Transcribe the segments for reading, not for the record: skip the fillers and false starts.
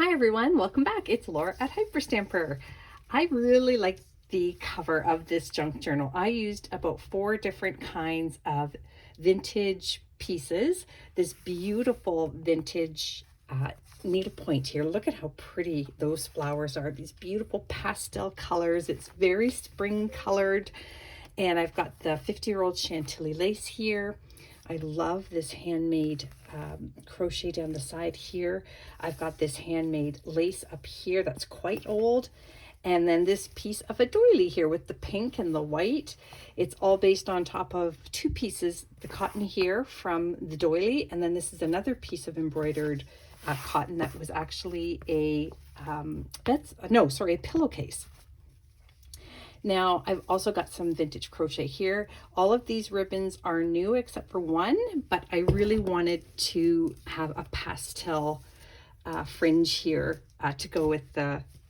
Hi everyone, welcome back. It's Laura at Hyperstamper. I really like the cover of this junk journal. I used about 4 different kinds of vintage pieces. This beautiful vintage needlepoint here. Look at how pretty those flowers are. These beautiful pastel colors. It's very spring colored. And I've got the 50-year-old Chantilly lace here. I love this handmade crochet down the side here. I've got this handmade lace up here that's quite old. And then this piece of a doily here with the pink and the white. It's all based on top of 2 pieces, the cotton here from the doily. And then this is another piece of embroidered cotton that was actually a pillowcase. Now, I've also got some vintage crochet here. All of these ribbons are new except for one, but I really wanted to have a pastel fringe here to go with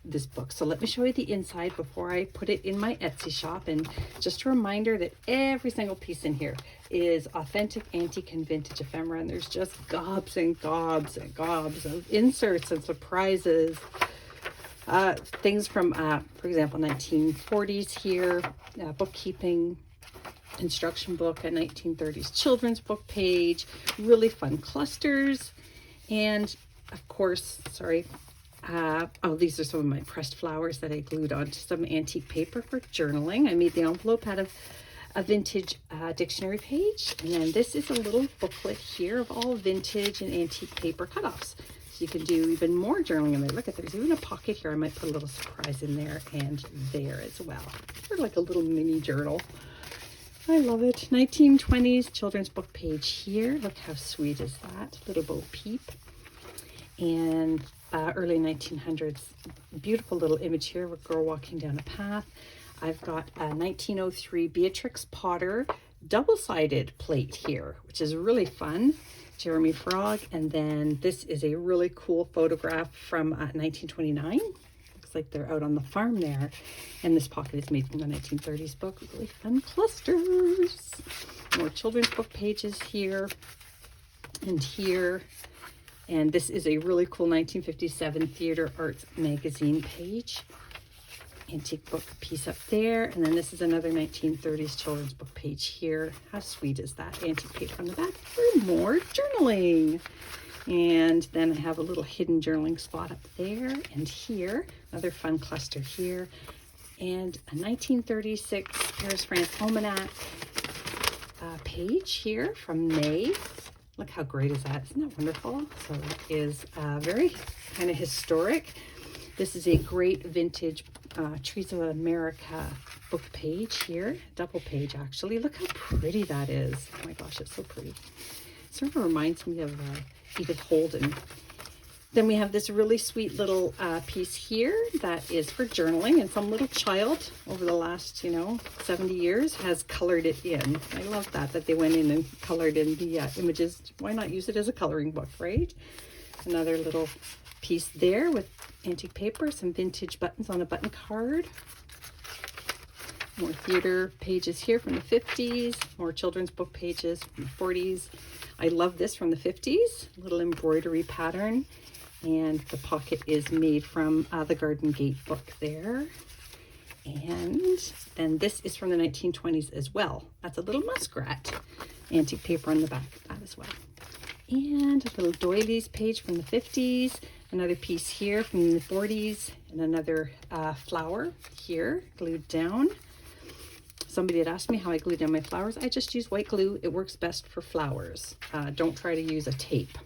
this book. So let me show you the inside before I put it in my Etsy shop. And just a reminder that every single piece in here is authentic, antique, and vintage ephemera. And there's just gobs and gobs and gobs of inserts and surprises. Things from, for example, 1940s here, bookkeeping, instruction book, a 1930s children's book page, really fun clusters, and of course, these are some of my pressed flowers that I glued onto some antique paper for journaling. I made the envelope out of a vintage dictionary page, and then this is a little booklet here of all vintage and antique paper cutoffs. So you can do even more journaling in there. Look at, there's even a pocket here. I might put a little surprise in there and there as well. Sort of like a little mini journal. I love it. 1920s children's book page here. Look how sweet is that? Little Bo Peep. And early 1900s, beautiful little image here of a girl walking down a path. I've got a 1903 Beatrix Potter double-sided plate here, which is really fun. Jeremy Frog. And then this is a really cool photograph from 1929. Looks like they're out on the farm there. And this pocket is made from the 1930s book. Really fun clusters. More children's book pages here and here. And this is a really cool 1957 Theater Arts magazine page. Antique book piece up there. And then this is another 1930s children's book page here. How sweet is that? Antique paper on the back for more journaling. And then I have a little hidden journaling spot up there and here. Another fun cluster here. And a 1936 Paris, France Almanac page here from May. Look how great is that? Isn't that wonderful? So that is very kind of historic. This is a great vintage Trees of America book page here. Double page, actually. Look how pretty that is. Oh my gosh, it's so pretty. Sort of reminds me of Edith Holden. Then we have this really sweet little piece here that is for journaling, and some little child over the last, 70 years has colored it in. I love that they went in and colored in the images. Why not use it as a coloring book, right? Another little piece there with antique paper, some vintage buttons on a button card. More theater pages here from the 50s, more children's book pages from the 40s. I love this from the 50s, little embroidery pattern. And the pocket is made from the Garden Gate book there. And then this is from the 1920s as well. That's a little muskrat. Antique paper on the back of that as well. And a little doilies page from the 50s. Another piece here from the 40s. And another flower here glued down. Somebody had asked me how I glue down my flowers. I just use white glue. It works best for flowers. Don't try to use a tape.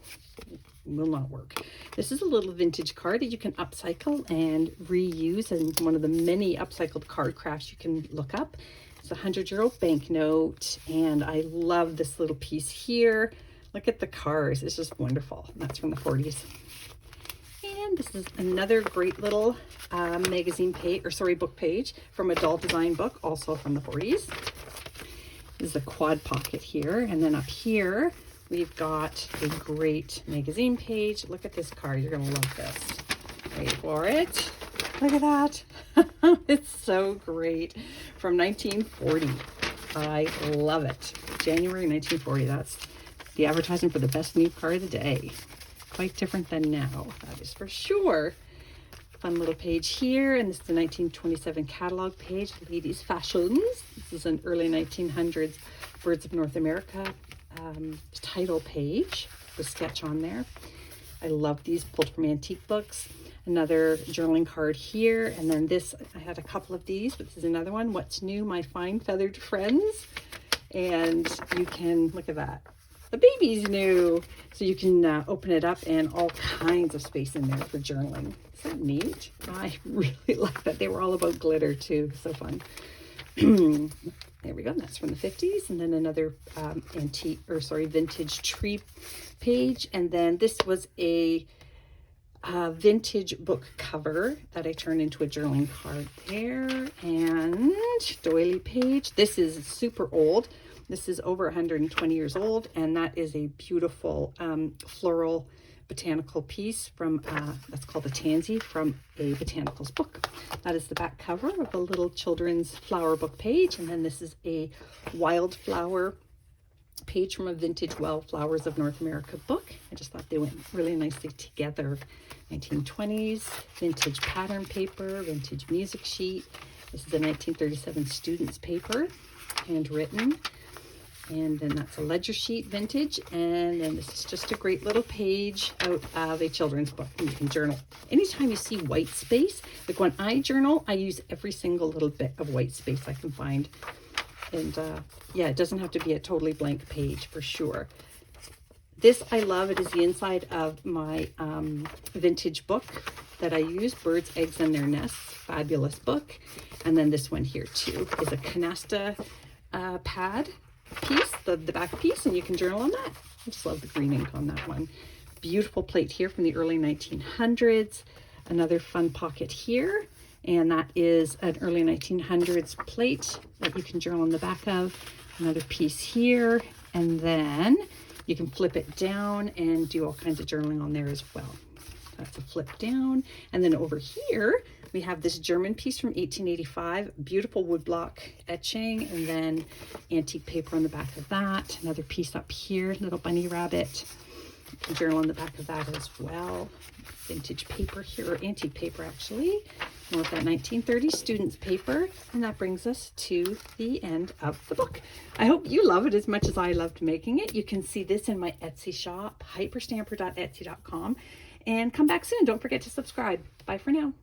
Will not work. This is a little vintage card that you can upcycle and reuse, and one of the many upcycled card crafts you can look up. It's a 100-year-old banknote, and I love this little piece here. Look at the cars. It's just wonderful. That's from the 40s. And this is another great little book page from a doll design book, also from the 40s. This is a quad pocket here, and then up here we've got a great magazine page. Look at this card. You're going to love this. Wait for it. Look at that. It's so great. From 1940. I love it. January 1940. That's the advertisement for the best new car of the day. quite different than now, that is for sure. Fun little page here, and this is the 1927 catalog page, Ladies Fashions. This is an early 1900s Birds of North America title page, the sketch on there. I love these, pulled from antique books. Another journaling card here, and then this, I had a couple of these, but this is another one. What's New, My Fine Feathered Friends. And you can, look at that, the baby's new. So you can open it up, and all kinds of space in there for journaling. Is that neat? I really like that. They were all about glitter too, so fun. There we go, that's from the 50s. And then another vintage tree page. And then this was a vintage book cover that I turned into a journaling card there. And doily page. This is super old. This is over 120 years old, and that is a beautiful floral botanical piece from, that's called a tansy, from a botanicals book. That is the back cover of a little children's flower book page. And then this is a wildflower page from a vintage Wildflowers of North America book. I just thought they went really nicely together. 1920s, vintage pattern paper, vintage music sheet. This is a 1937 student's paper, handwritten. And then that's a ledger sheet, vintage. And then this is just a great little page out of a children's book. And you can journal. Anytime you see white space, like when I journal, I use every single little bit of white space I can find. And yeah, it doesn't have to be a totally blank page for sure. This I love. It is the inside of my vintage book that I use, Birds, Eggs, and Their Nests. Fabulous book. And then this one here too is a canasta pad piece, the back piece, and you can journal on that. I just love the green ink on that one. Beautiful plate here from the early 1900s. Another fun pocket here, and that is an early 1900s plate that you can journal on the back of. Another piece here, and then you can flip it down and do all kinds of journaling on there as well. That's a flip down. And then over here we have this German piece from 1885, beautiful woodblock etching, and then antique paper on the back of that. Another piece up here, little bunny rabbit. You can journal on the back of that as well. Vintage paper here, or antique paper actually. More of that 1930s students paper. And that brings us to the end of the book. I hope you love it as much as I loved making it. You can see this in my Etsy shop, hyperstamper.etsy.com. And come back soon. Don't forget to subscribe. Bye for now.